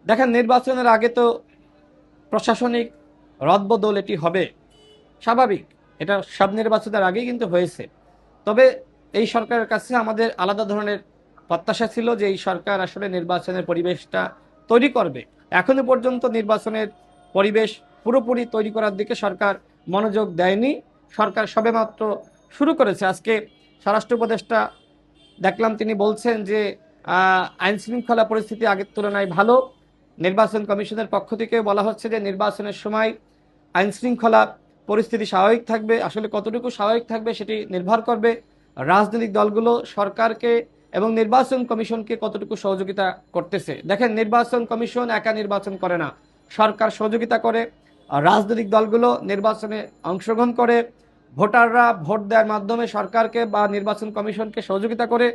দেখেন, নির্বাচনের আগে তো প্রশাসনিক রদবদল এটি হবে, স্বাভাবিক। এটা সব নির্বাচনের আগেই কিন্তু হয়েছে। তবে এই সরকারের কাছে আমাদের আলাদা ধরনের প্রত্যাশা ছিল যে এই সরকার আসলে নির্বাচনের পরিবেশটা তৈরি করবে। এখনো পর্যন্ত নির্বাচনের পরিবেশ পুরোপুরি তৈরি করার দিকে সরকার মনোযোগ দেয়নি। সরকার সবেমাত্র শুরু করেছে। আজকে স্বরাষ্ট্র উপদেষ্টা দেখলাম তিনি বলছেন যে আইন শৃঙ্খলা পরিস্থিতি আগের তুলনায় ভালো। নির্বাচন কমিশনের পক্ষ থেকে বলা হচ্ছে যে নির্বাচনের সময় আইন শৃঙ্খলা পরিস্থিতি স্বাভাবিক থাকবে। আসলে কতটুকু স্বাভাবিক থাকবে সেটি নির্ভর করবে রাজনৈতিক দলগুলো সরকারকে এবং নির্বাচন কমিশনকে কতটুকু সহযোগিতা করতেছে। দেখেন, নির্বাচন কমিশন একা নির্বাচন করে না, সরকার সহযোগিতা করে। আর রাজনৈতিক দলগুলো নির্বাচনে অংশগ্রহণ করে, ভোটাররা ভোট দেওয়ার মাধ্যমে সরকারকে বা নির্বাচন কমিশনকে সহযোগিতা করে।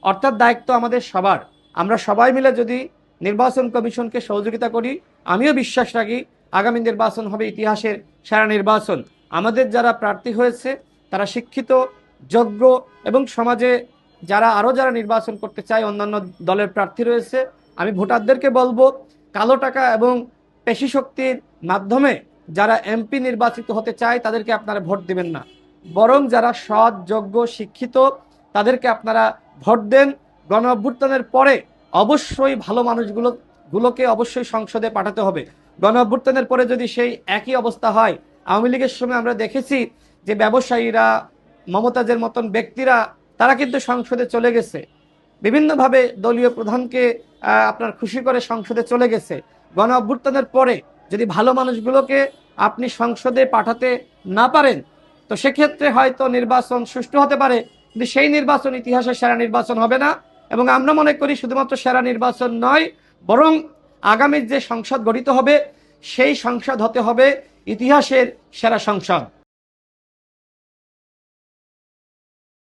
অর্থাৎ দায়িত্ব আমাদের সবার। আমরা সবাই মিলে যদি নির্বাচন কমিশনকে সহযোগিতা করি, আমিও বিশ্বাস রাখি আগামী নির্বাচন হবে ইতিহাসের সেরা নির্বাচন। আমাদের যারা প্রার্থী হয়েছে তারা শিক্ষিত, যোগ্য এবং সমাজে যারা নির্বাচন করতে চায়, অন্যান্য দলের প্রার্থী রয়েছে। আমি ভোটারদেরকে বলবো, কালো টাকা এবং পেশি শক্তির মাধ্যমে যারা এমপি নির্বাচিত হতে চায় তাদেরকে আপনারা ভোট দিবেন না, বরং যারা সৎ, যোগ্য, শিক্ষিত তাদেরকে আপনারা ভোট দেন। গণ অভ্যুত্থানের পরে অবশ্যই ভালো মানুষগুলোকে অবশ্যই সংসদে পাঠাতে হবে। গণ অভ্যুত্থানের পরে যদি সেই একই অবস্থা হয়, আওয়ামী লীগের সময় আমরা দেখেছি যে ব্যবসায়ীরা, মমতাজের মতন ব্যক্তিরা তারা কিন্তু সংসদে চলে গেছে, বিভিন্নভাবে দলীয় প্রধানকে আপনার খুশি করে সংসদে চলে গেছে। গণ অভ্যুত্থানের পরে যদি ভালো মানুষগুলোকে আপনি সংসদে পাঠাতে না পারেন, তো সেক্ষেত্রে হয়তো নির্বাচন সুষ্ঠু হতে পারে, কিন্তু সেই নির্বাচন ইতিহাসের সেরা নির্বাচন হবে না। এবং আমরা মনে করি শুধুমাত্র সেরা নির্বাচন নয়, বরং আগামী যে সংসদ গঠিত হবে সেই সংসদ হতে হবে ইতিহাসের সেরা সংসদ।